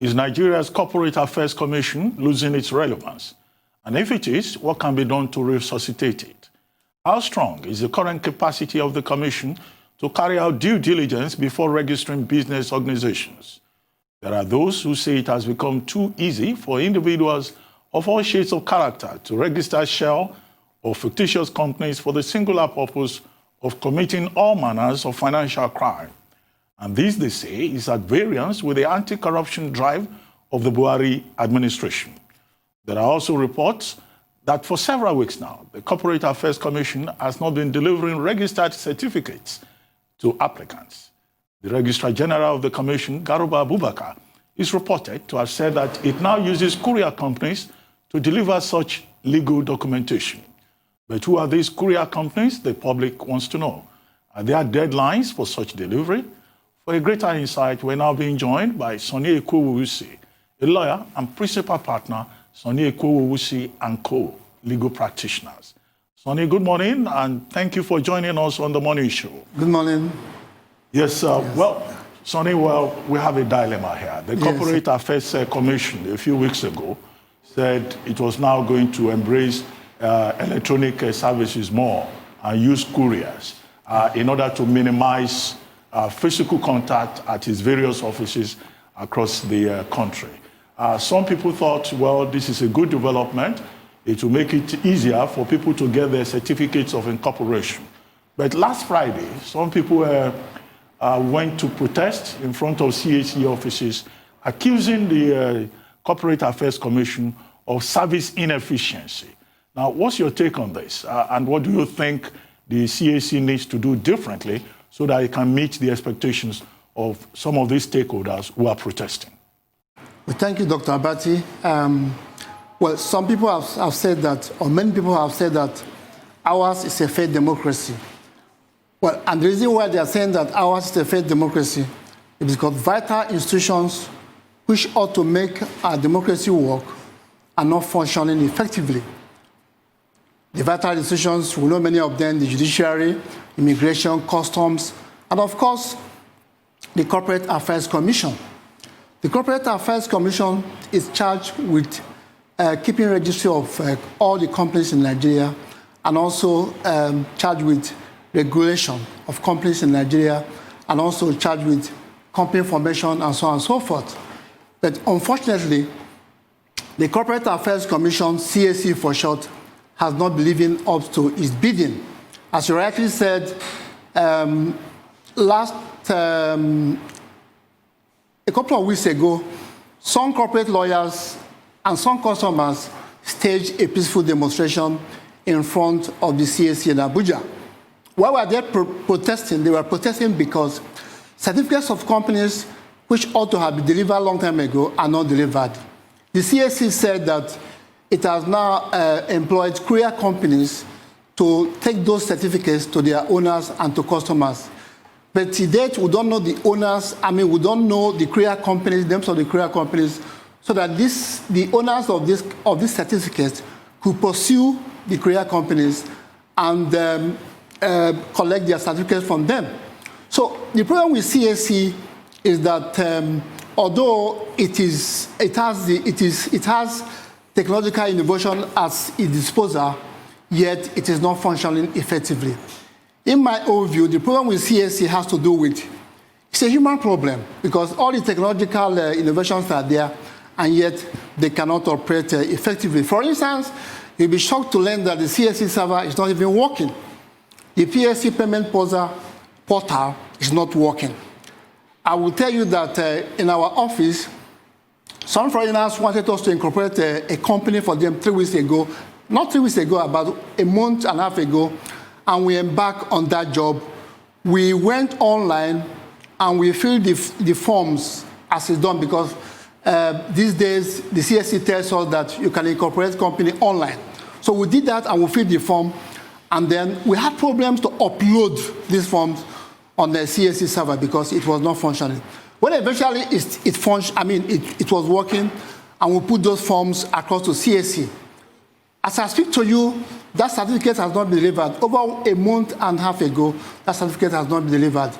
Is Nigeria's Corporate Affairs Commission losing its relevance? And if it is, what can be done to resuscitate it? How strong is the current capacity of the Commission to carry out due diligence before registering business organizations? There are those who say it has become too easy for individuals of all shades of character to register shell or fictitious companies for the singular purpose of committing all manners of financial crime. And this, they say, is at variance with the anti-corruption drive of the Buhari administration. There are also reports that for several weeks now, the Corporate Affairs Commission has not been delivering registered certificates to applicants. The Registrar General of the Commission, Garuba Abubakar, is reported to have said that it now uses courier companies to deliver such legal documentation. But who are these courier companies? The public wants to know. Are there deadlines for such delivery? For a greater insight, we're now being joined by Sonny Ekwowusi, a lawyer and principal partner, Sonny Ekwowusi & Co. legal practitioners. Sonny, good morning, and thank you for joining us on the morning show. Good morning. Yes, well, Sonny, we have a dilemma here. The Corporate Affairs Commission a few weeks ago said it was now going to embrace electronic services more and use couriers in order to minimize physical contact at its various offices across the country. Some people thought, well, this is a good development. It will make it easier for people to get their certificates of incorporation. But last Friday, some people went to protest in front of CAC offices, accusing the Corporate Affairs Commission of service inefficiency. Now, what's your take on this? And what do you think the CAC needs to do differently so that it can meet the expectations of some of these stakeholders who are protesting? Well, thank you, Dr. Abati. Well, some people have said that, or many people have said that ours is a fair democracy. Well, and the reason why they are saying that ours is a fair democracy is because vital institutions which ought to make our democracy work are not functioning effectively. The vital institutions, we know many of them, the judiciary, immigration, customs, and of course, the Corporate Affairs Commission. The Corporate Affairs Commission is charged with keeping registry of all the companies in Nigeria and also charged with regulation of companies in Nigeria and also charged with company formation and so on and so forth. But unfortunately, the Corporate Affairs Commission, CAC for short, has not been living up to its bidding. As you rightly said, a couple of weeks ago, some corporate lawyers and some customers staged a peaceful demonstration in front of the CAC in Abuja. While they were protesting, they were protesting because certificates of companies which ought to have been delivered a long time ago are not delivered. The CAC said that it has now employed courier companies to take those certificates to their owners and to customers. But to date, we don't know the owners, we don't know the courier companies, names of the courier companies, so that the owners of these certificates could pursue the courier companies and collect their certificates from them. So the problem with CAC is that although it has technological innovation at its disposal, yet it is not functioning effectively. In my own view, the problem with CAC has to do with, it's a human problem because all the technological innovations are there and yet they cannot operate effectively. For instance, you'll be shocked to learn that the CAC server is not even working. The PSC payment portal is not working. I will tell you that in our office, some foreigners wanted us to incorporate a company for them 3 weeks ago, not 3 weeks ago, about a month and a half ago, and we embarked on that job. We went online and we filled the forms as it's done because these days the CSC tells us that you can incorporate company online. So we did that and we filled the form, and then we had problems to upload these forms on the CSC server because it was not functioning. When eventually it was working, and we put those forms across to CAC. As I speak to you, that certificate has not been delivered. Over a month and a half ago, that certificate has not been delivered.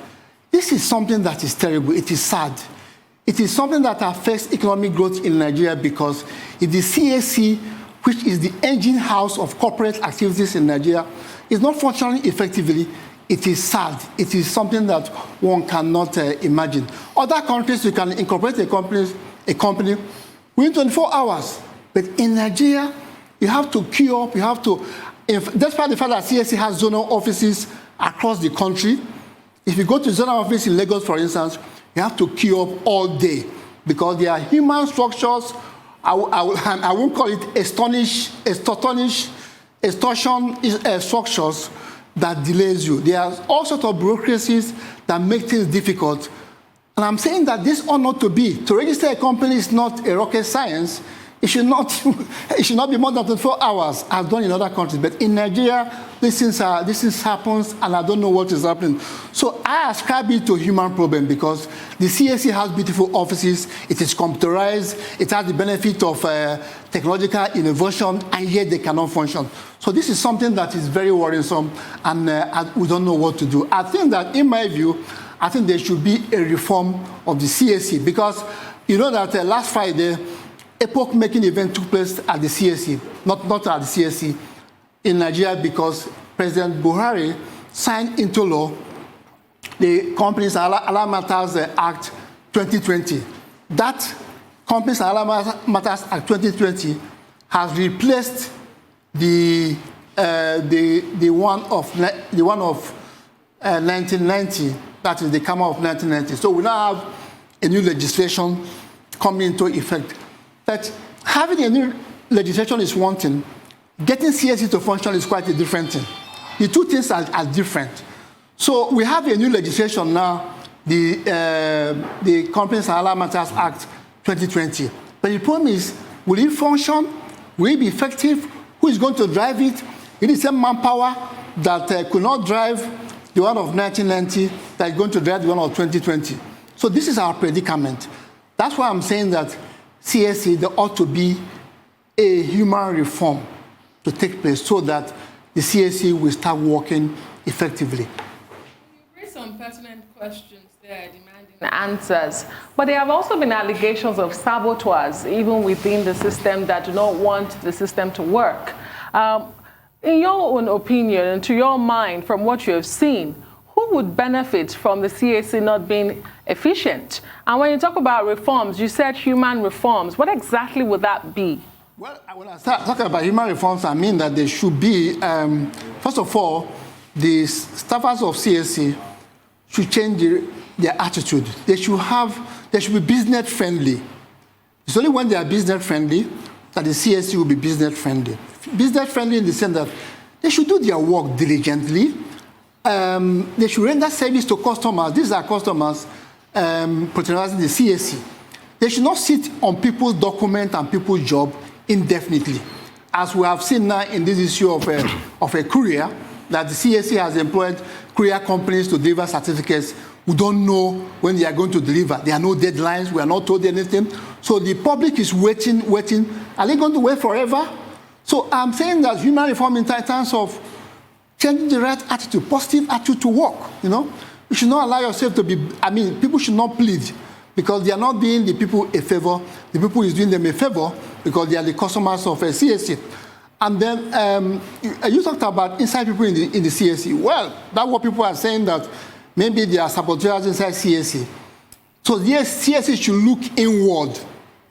This is something that is terrible. It is sad. it is something that affects economic growth in Nigeria, because if the CAC, which is the engine house of corporate activities in Nigeria, is not functioning effectively, it is sad. It is something that one cannot imagine. Other countries, you can incorporate a company within 24 hours. But in Nigeria, you have to queue up, you have to, despite the fact that CAC has zonal offices across the country, if you go to the zonal office in Lagos, for instance, you have to queue up all day, because there are human structures. I won't call it extortion structures that delays you. There are all sorts of bureaucracies that make things difficult. And I'm saying that this ought not to be. To register a company is not a rocket science. It should not be more than 24 hours, as done in other countries. But in Nigeria, this happens, and I don't know what is happening. So I ascribe it to a human problem, because the CAC has beautiful offices, it is computerized, it has the benefit of technological innovation, and yet they cannot function. So this is something that is very worrisome, and we don't know what to do. I think that, in my view, I think there should be a reform of the CAC, because you know that last Friday, epoch-making event took place at the CAC, not at the CAC in Nigeria, because President Buhari signed into law the Companies and Other Matters Act 2020. That Companies and Other Matters Act 2020 has replaced the one of 1990. That is the Comma of 1990. So we now have a new legislation coming into effect. But having a new legislation is one thing. Getting CAC to function is quite a different thing. The two things are different. So we have a new legislation now, the Companies and Other Matters Act 2020. But the problem is, will it function? Will it be effective? Who is going to drive it? It is the same manpower that could not drive the one of 1990 that is going to drive the one of 2020. So this is our predicament. That's why I'm saying that CAC, there ought to be a human reform to take place, so that the CAC will start working effectively. You raised some pertinent questions there demanding answers, but there have also been allegations of saboteurs, even within the system, that do not want the system to work. In your own opinion, and to your mind, from what you have seen, who would benefit from the CAC not being efficient? And when you talk about reforms, you said human reforms. What exactly would that be? Well, when I start talking about human reforms, I mean that there should be, first of all, the staffers of CAC should change their attitude. They should be business friendly. It's only when they are business friendly that the CAC will be business friendly. Business friendly in the sense that they should do their work diligently. They should render service to customers. These are customers patronizing the CAC. They should not sit on people's document and people's job indefinitely, as we have seen now in this issue of a courier, that the CAC has employed courier companies to deliver certificates. We don't know when they are going to deliver. There are no deadlines. We are not told anything. So the public is waiting. Are they going to wait forever? So I'm saying that human reform in terms of changing the right attitude, positive attitude to work, you know. You should not allow yourself to be, people should not plead, because they are not doing the people a favor. The people is doing them a favor because they are the customers of a CAC. And then you talked about inside people in the CAC. Well, that's what people are saying, that maybe there are saboteurs inside CAC. So yes, CAC should look inward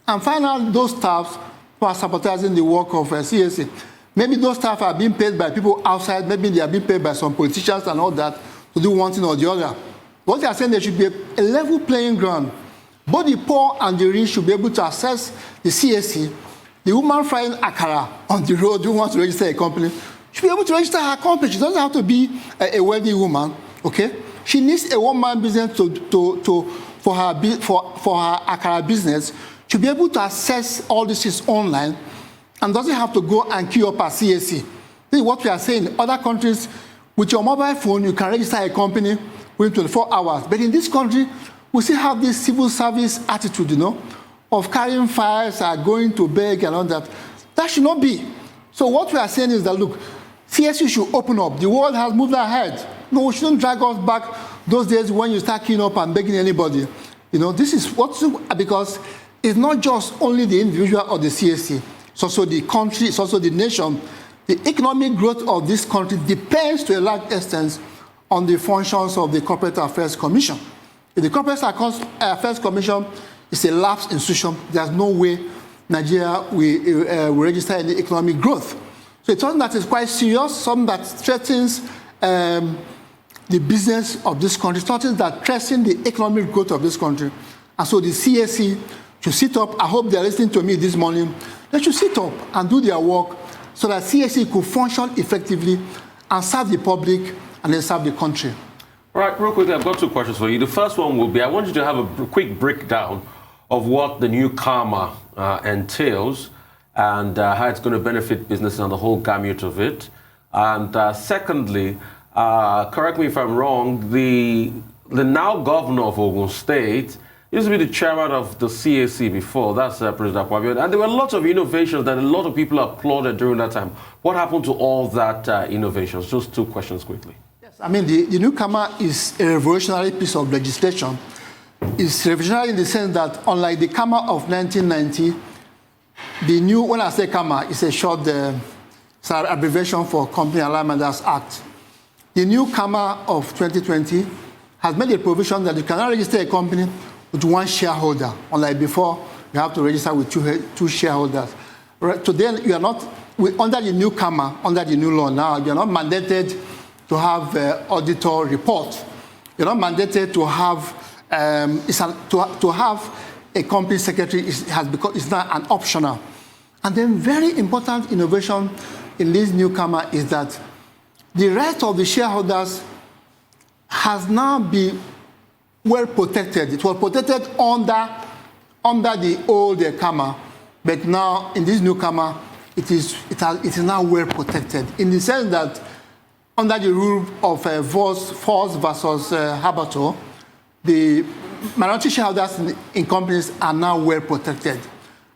and find out those staffs who are sabotaging the work of CAC. Maybe those staff are being paid by people outside. Maybe they are being paid by some politicians and all that to do one thing or the other. What they are saying, there should be a level playing ground. Both the poor and the rich should be able to access the CAC. The woman frying akara on the road who wants to register a company should be able to register her company. She doesn't have to be a wealthy woman, okay? She needs a one-man business for her akara business to be able to access all this is online, and doesn't have to go and queue up at CAC. This is what we are saying. In other countries, with your mobile phone, you can register a company within 24 hours. But in this country, we still have this civil service attitude, you know, of carrying files, going to beg and all that. That should not be. So what we are saying is that, look, CAC should open up. The world has moved ahead. No, we shouldn't drag us back those days when you start queuing up and begging anybody. You know, this is because it's not just only the individual or the CAC, it's also the country, it's also the nation. The economic growth of this country depends to a large extent on the functions of the Corporate Affairs Commission. If the Corporate Affairs Commission is a lapsed institution, there's no way Nigeria will register any economic growth. So it's something that is quite serious, something that threatens the business of this country, something that threatens the economic growth of this country. And so the CAC should sit up. I hope they're listening to me this morning. They should sit up and do their work so that CAC could function effectively and serve the public and then serve the country. All right, real quickly, I've got two questions for you. The first one will be, I want you to have a quick breakdown of what the new karma entails and how it's going to benefit business and the whole gamut of it. And secondly, correct me if I'm wrong, the now governor of Ogun State used to be the chairman of the CAC before. That's President Akpabio. And there were lots of innovations that a lot of people applauded during that time. What happened to all that innovations? Just two questions quickly. Yes, I mean, the new KAMA is a revolutionary piece of legislation. It's revolutionary in the sense that, unlike the KAMA of 1990, the new, when I say KAMA, it's a short it's an abbreviation for Company Alignment Act. The new KAMA of 2020 has made a provision that you cannot register a company with one shareholder. Unlike before, you have to register with two shareholders. Today, you are not, under the new KAMA, under the new law now, you are not mandated to have auditor report. You're not mandated to have to have a company secretary. It's now an optional. And then very important innovation in this new KAMA is that the right of the shareholders has now been well protected. It was protected under the old KAMA, but now in this new KAMA, it is now well protected in the sense that under the rule of Force versus Haberto, the minority shareholders in companies are now well protected.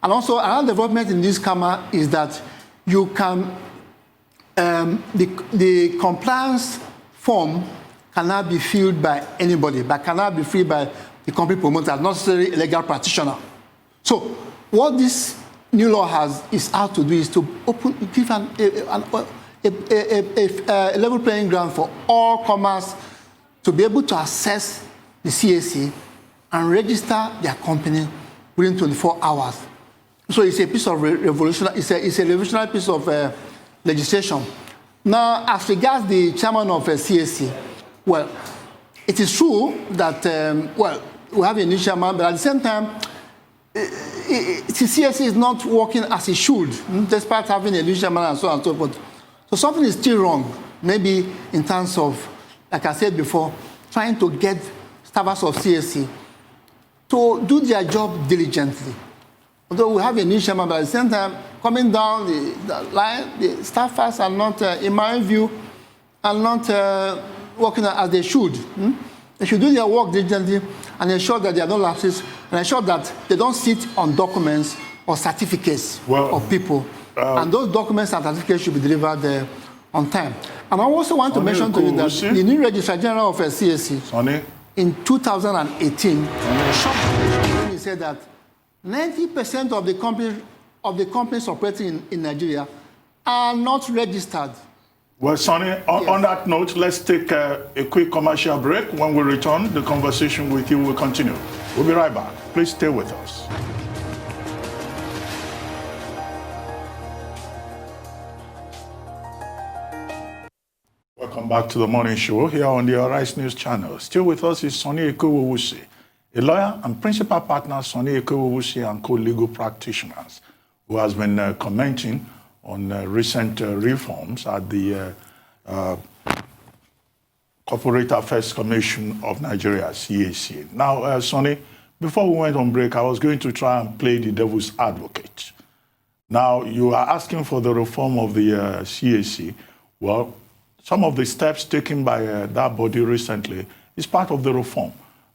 And also another development in this KAMA is that you can, the compliance form cannot be filled by anybody, but cannot be filled by the company promoter, not necessarily a legal practitioner. So what this new law is out to do is to give a level playing ground for all commerce to be able to access the CAC and register their company within 24 hours. So it's a piece of revolutionary, it's a revolutionary piece of legislation. Now, as regards the chairman of CAC, well, it is true that, we have a new chairman, but at the same time, the CAC is not working as it should, despite having a new chairman and so on and so forth. So something is still wrong, maybe in terms of, like I said before, trying to get staffers of CAC to do their job diligently. Although we have a new chairman, but at the same time, coming down the line, the staffers are not, in my view, are not working as they should. They should do their work diligently and ensure that there are no lapses and ensure that they don't sit on documents or certificates of people. And those documents and certificates should be delivered on time. And I also want to mention to you that the new Registrar General of CAC in 2018, he said that 90% of the companies operating in Nigeria are not registered. Well, Sonny, on that note, let's take a quick commercial break. When we return, the conversation with you will continue. We'll be right back. Please stay with us. Welcome back to the morning show here on the Arise News channel. Still with us is Sonny Ekwowusi, a lawyer and principal partner, Sonny Ekwowusi and co-legal practitioners, who has been commenting on recent reforms at the Corporate Affairs Commission of Nigeria, CAC. Now, Sonny, before we went on break, I was going to try and play the devil's advocate. Now, you are asking for the reform of the CAC. Well, some of the steps taken by that body recently is part of the reform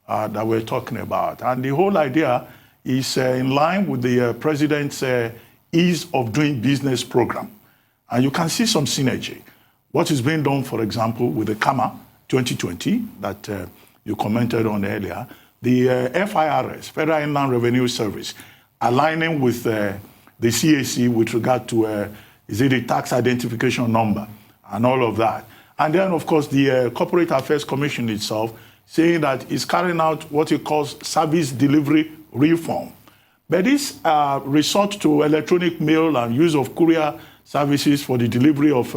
that we're talking about. And the whole idea is in line with the president's ease of doing business program. And you can see some synergy. What is being done, for example, with the KAMA 2020 that you commented on earlier, the FIRS, Federal Inland Revenue Service, aligning with the CAC with regard to, is it the tax identification number and all of that. And then, of course, the Corporate Affairs Commission itself saying that it's carrying out what it calls service delivery reform. But this resort to electronic mail and use of courier services for the delivery of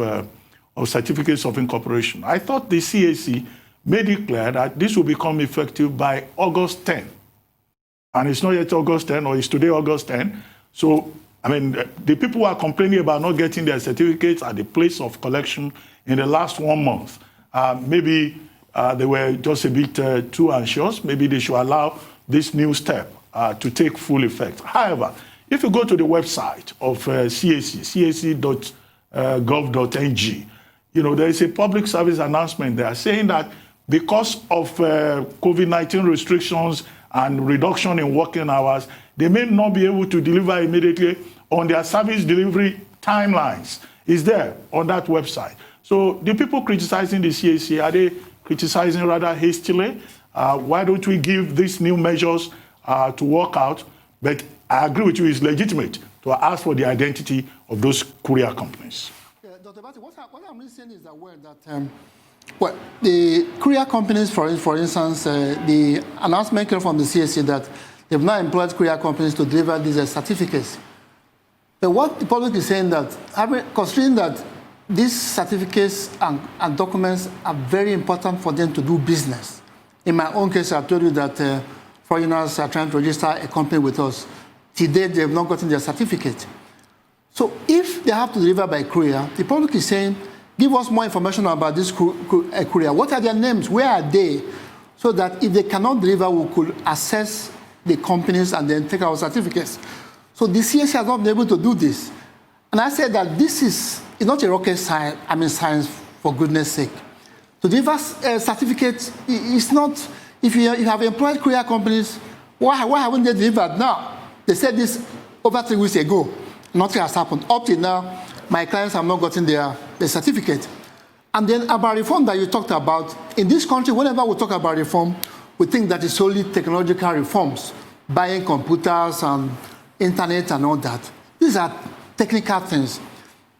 certificates of incorporation. I thought the CAC made it clear that this will become effective by August 10. And it's not yet August 10, or it's today August 10. So, I mean, the people who are complaining about not getting their certificates at the place of collection in the last 1 month, maybe they were just a bit too anxious. Maybe they should allow this new step to take full effect. However, if you go to the website of CAC, cac.gov.ng, you know, there is a public service announcement there saying that because of COVID-19 restrictions and reduction in working hours, they may not be able to deliver immediately on their service delivery timelines. Is there on that website. So the people criticizing the CAC, are they criticizing rather hastily? Why don't we give these new measures to work out? But I agree with you, it's legitimate to ask for the identity of those courier companies. Yeah, Dr. Bati, what I'm really saying is that, well, the courier companies, for instance, the announcement came from the CAC that they've now employed courier companies to deliver these certificates. But what the public is saying that, considering that these certificates and documents are very important for them to do business. In my own case, I've told you that foreigners are trying to register a company with us. Today, they have not gotten their certificate. So if they have to deliver by courier, the public is saying, give us more information about this courier. What are their names? Where are they? So that if they cannot deliver, we could assess the companies and then take our certificates. So the CAC has not been able to do this. And I said that this is not a rocket science, science for goodness sake. To deliver certificates, it's not, if you have employed courier companies, why haven't they delivered now? They said this over 3 weeks ago. Nothing has happened. Up till now, my clients have not gotten their certificate. And then about reform that you talked about, in this country, whenever we talk about reform, we think that it's solely technological reforms, buying computers and internet and all that. These are technical things.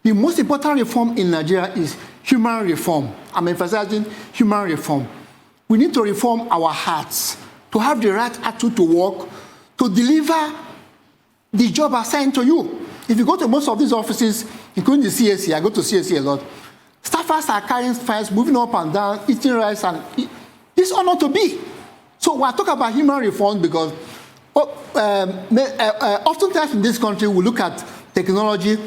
The most important reform in Nigeria is human reform. I'm emphasizing human reform. We need to reform our hearts, to have the right attitude to work, to deliver the job assigned to you. If you go to most of these offices, including the CAC, I go to CAC a lot, staffers are carrying files, moving up and down, eating rice, and this ought not to be. So when I talk about human reform, because oftentimes in this country, we look at technology.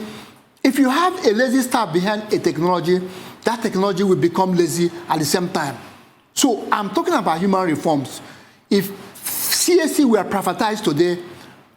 If you have a lazy staff behind a technology, that technology will become lazy at the same time. So I'm talking about human reforms. If CAC were privatized today,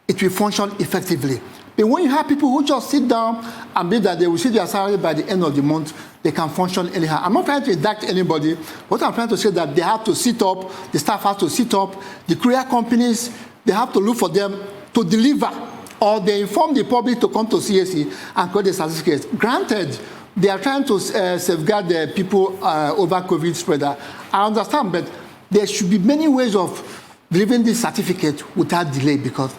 it will function effectively. But when you have people who just sit down and believe that they will see their salary by the end of the month, they can function anyhow. I'm not trying to indict anybody. What I'm trying to say is that they have to sit up, the staff has to sit up, the courier companies, they have to look for them to deliver, or they inform the public to come to CAC and collect the certificates. Granted, they are trying to safeguard the people over COVID spread. I understand, but there should be many ways of delivering this certificate without delay, because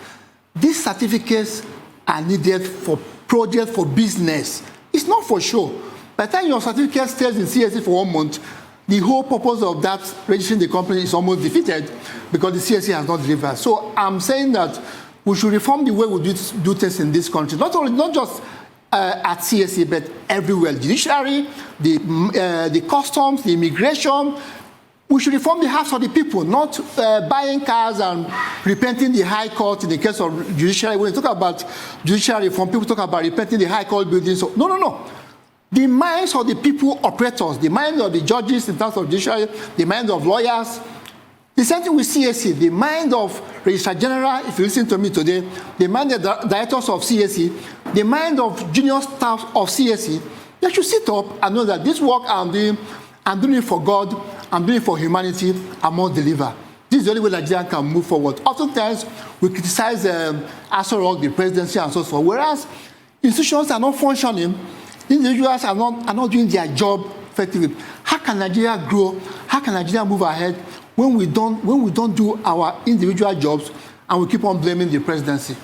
these certificates are needed for project, for business. It's not for show. By the time your certificate stays in CAC for 1 month, the whole purpose of that registering the company is almost defeated because the CAC has not delivered. So I'm saying that we should reform the way we do things in this country. Not just at CAC, but everywhere. Judiciary, the customs, the immigration. We should reform the hearts of the people, not buying cars and repenting the High Court in the case of judiciary. When you talk about judiciary reform, people talk about repenting the High Court buildings. So, no. The minds of the people operators, the minds of the judges in terms of judiciary, the minds of lawyers, the same thing with CAC, the mind of Registrar General, if you listen to me today, the mind of the directors of CAC, the mind of junior staff of CAC, they should sit up and know that this work I'm doing it for God, I'm doing it for humanity, I must deliver. This is the only way Nigeria can move forward. Oftentimes, we criticize Aso Rock, the presidency, and so forth, whereas institutions are not functioning, individuals are not doing their job effectively. How can Nigeria grow? How can Nigeria move ahead when we don't do our individual jobs and we keep on blaming the presidency.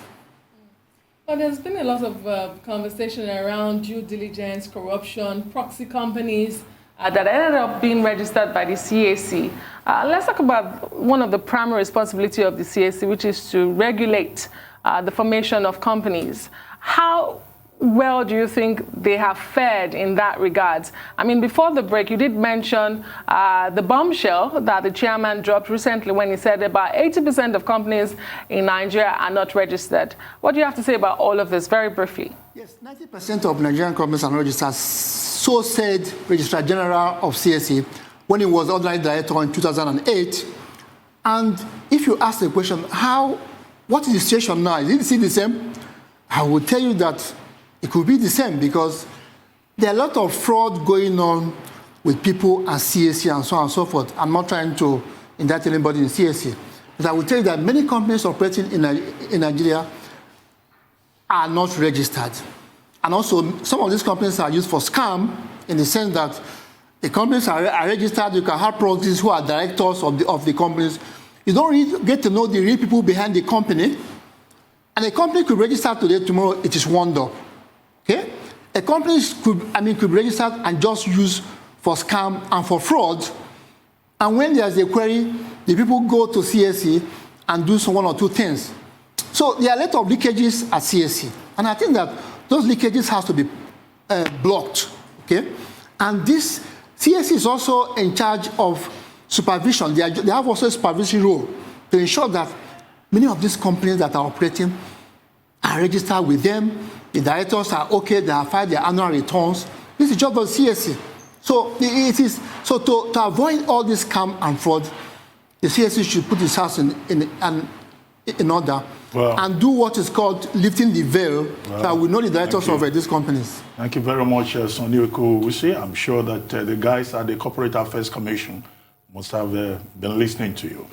Well, there's been a lot of conversation around due diligence, corruption, proxy companies that ended up being registered by the CAC. Let's talk about one of the primary responsibilities of the CAC, which is to regulate the formation of companies. How well do you think they have fared in that regard? I mean, before the break, you did mention the bombshell that the chairman dropped recently when he said about 80% of companies in Nigeria are not registered. What do you have to say about all of this, very briefly? Yes, 90% of Nigerian companies are not registered. So said Registrar General of CAC when he was ordinary director in 2008. And if you ask the question, what is the situation now? Is it the same? I will tell you that it could be the same because there are a lot of fraud going on with people and CAC and so on and so forth. I'm not trying to indict anybody in CAC, but I will tell you that many companies operating in Nigeria are not registered. And also, some of these companies are used for scam in the sense that the companies are registered. You can have proxies who are directors of the companies. You don't really get to know the real people behind the company. And a company could register today, tomorrow it is wound up. Okay? A company could register and just use for scam and for fraud. And when there's a query, the people go to CAC and do one or two things. So there are a lot of leakages at CAC. And I think that those leakages have to be blocked. Okay? And this CAC is also in charge of supervision. They have also a supervisory role to ensure that many of these companies that are operating are registered with them. The directors are okay. They have filed their annual returns. This is the job of CAC. So to avoid all this scam and fraud, the CAC should put its house in order and do what is called lifting the veil, that we know the directors of these companies. Thank you very much, Sonny Ekwowusi. I'm sure that the guys at the Corporate Affairs Commission must have been listening to you.